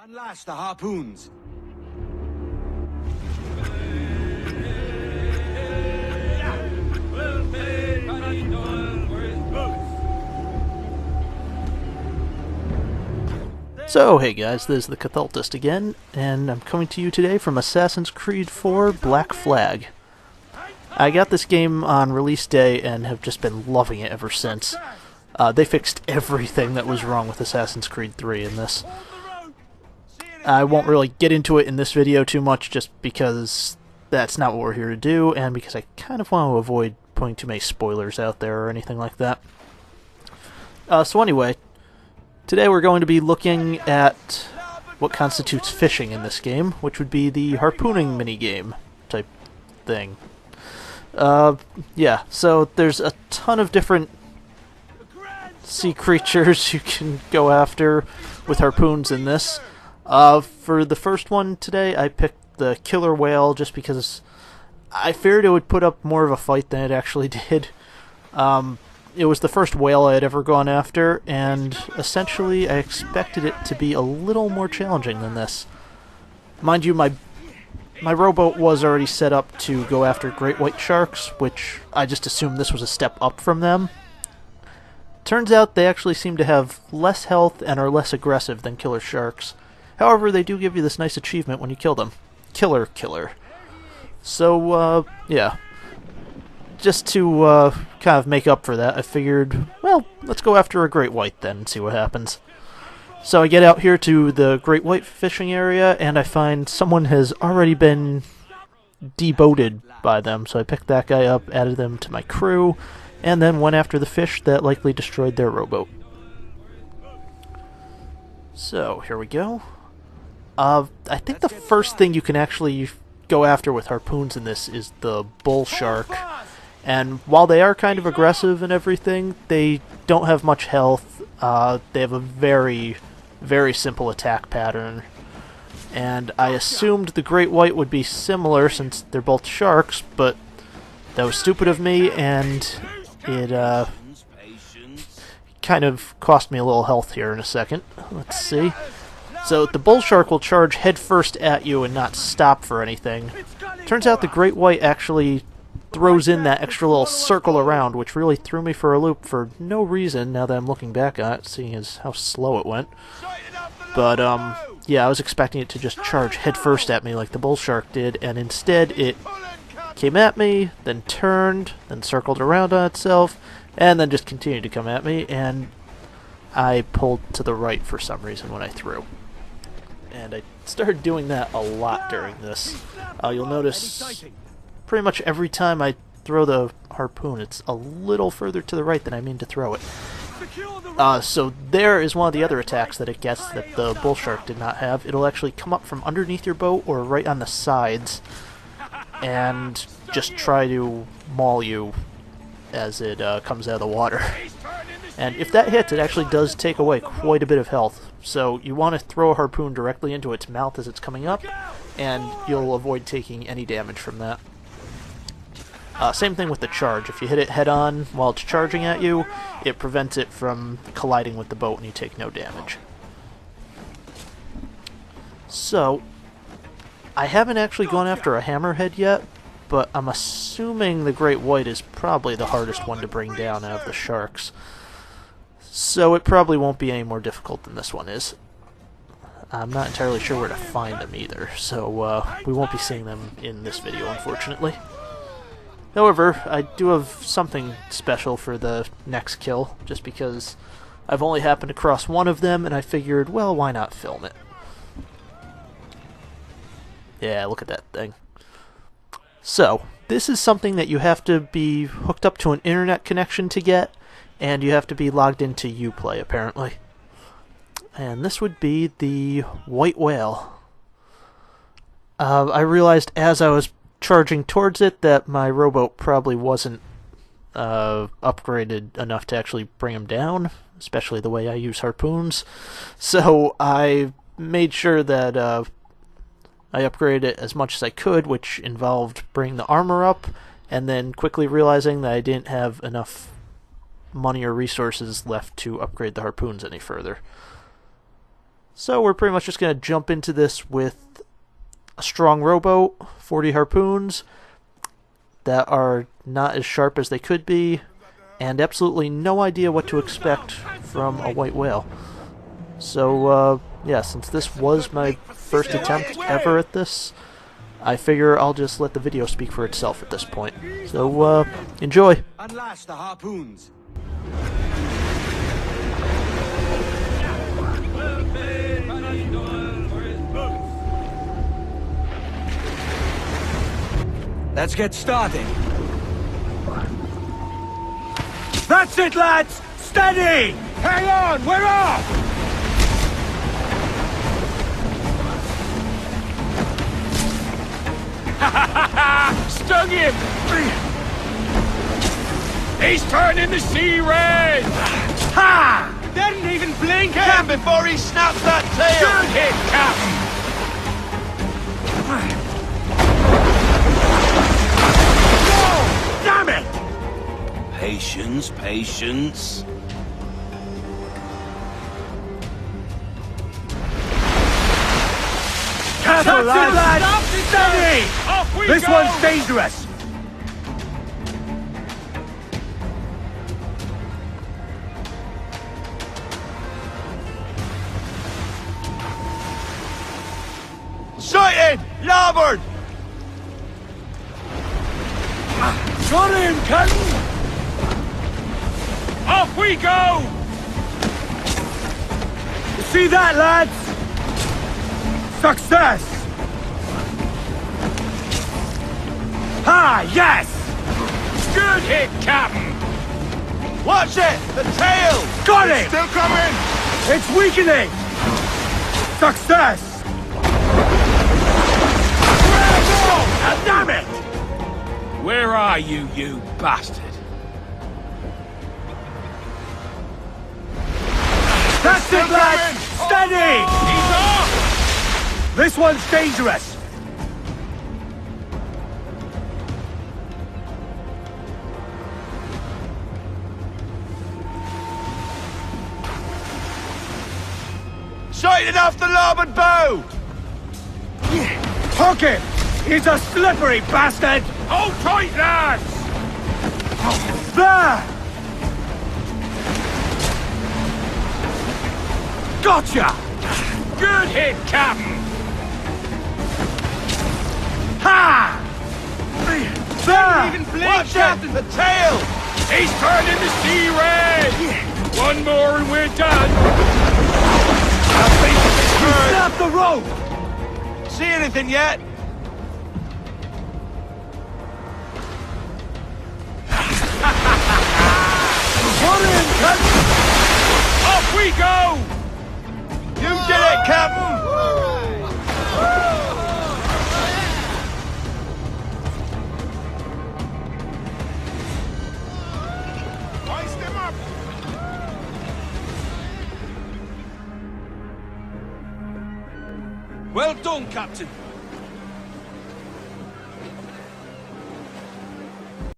Unlash the harpoons. So, hey guys, this is the Cathaltist again, and I'm coming to you today from Assassin's Creed 4 Black Flag. I got this game on release day and have just been loving it ever since. They fixed everything that was wrong with Assassin's Creed 3 in this. I won't really get into it in this video too much just because that's not what we're here to do, and because I kind of want to avoid putting too many spoilers out there or anything like that. So anyway, today we're going to be looking at what constitutes fishing in this game, which would be the harpooning minigame type thing. Yeah, so there's a ton of different sea creatures you can go after with harpoons in this. For the first one today, I picked the killer whale just because I feared it would put up more of a fight than it actually did. It was the first whale I had ever gone after, and essentially I expected it to be a little more challenging than this. Mind you, my rowboat was already set up to go after great white sharks, which I just assumed this was a step up from them. Turns out they actually seem to have less health and are less aggressive than killer sharks. However, they do give you this nice achievement when you kill them. Killer. So, yeah. Just to kind of make up for that, I figured, well, let's go after a great white then and see what happens. So I get out here to the great white fishing area, and I find someone has already been deboated by them. So I picked that guy up, added them to my crew, and then went after the fish that likely destroyed their rowboat. So, here we go. I think the first thing you can actually go after with harpoons in this is the bull shark. And while they are kind of aggressive and everything, they don't have much health. They have a very, very simple attack pattern. And I assumed the great white would be similar since they're both sharks, but that was stupid of me, and it kind of cost me a little health here in a second. Let's see. So the bull shark will charge headfirst at you and not stop for anything. Turns out the great white actually throws in that extra little circle around, which really threw me for a loop for no reason now that I'm looking back on it, seeing as how slow it went. But, yeah, I was expecting it to just charge headfirst at me like the bull shark did, and instead it came at me, then turned, then circled around on itself, and then just continued to come at me, and I pulled to the right for some reason when I threw. And I started doing that a lot during this. You'll notice pretty much every time I throw the harpoon, it's a little further to the right than I mean to throw it. So there is one of the other attacks that it gets that the bull shark did not have. It'll actually come up from underneath your boat or right on the sides and just try to maul you as it comes out of the water. And if that hits, it actually does take away quite a bit of health. So you want to throw a harpoon directly into its mouth as it's coming up, and you'll avoid taking any damage from that. Same thing with the charge. If you hit it head-on while it's charging at you, it prevents it from colliding with the boat and you take no damage. So, I haven't actually gone after a hammerhead yet, but I'm assuming the great white is probably the hardest one to bring down out of the sharks. So it probably won't be any more difficult than this one is. I'm not entirely sure where to find them either, so we won't be seeing them in this video, unfortunately. However, I do have something special for the next kill, just because I've only happened across one of them, and I figured, well, why not film it? Yeah, look at that thing. So, this is something that you have to be hooked up to an internet connection to get, and you have to be logged into Uplay, apparently. And this would be the white whale. I realized as I was charging towards it that my rowboat probably wasn't upgraded enough to actually bring him down, especially the way I use harpoons. So I made sure that I upgraded it as much as I could, which involved bringing the armor up, and then quickly realizing that I didn't have enough money or resources left to upgrade the harpoons any further. So we're pretty much just going to jump into this with a strong rowboat, 40 harpoons that are not as sharp as they could be, and absolutely no idea what to expect from a white whale. So, yeah, since this was my first attempt ever at this, I figure I'll just let the video speak for itself at this point. So, enjoy! Unlash the harpoons. Let's get started. That's it, lads! Steady! Hang on, we're off! Stung him! He's turning the sea red! Ha! Didn't even blink Get him before he snaps that tail! Good hit, Captain! No! Damn it! Patience, patience. Careful, lads! Steady! Off we This go! one's dangerous! Sighted! Larboard! Got him, Captain! Off we go! You see that, lads? Success! Ha! Yes! Good hit, Captain! Watch it! The tail! Got him! Still coming! It's weakening! Success! Bravo! Damn it! Where are you, you bastard? That's it, lads! Steady! He's off! This one's dangerous! Sighted off the larboard bow! Hook him! He's a slippery bastard! Hold tight, lads! There! Gotcha! Good hit, Captain! Ha! There! Even blink, watch it! The tail! He's turning the sea red! One more and we're done! Snap the rope! See anything yet? Put in, Captain! Off we go! You did it, Captain! Hoist him up! Well done, Captain.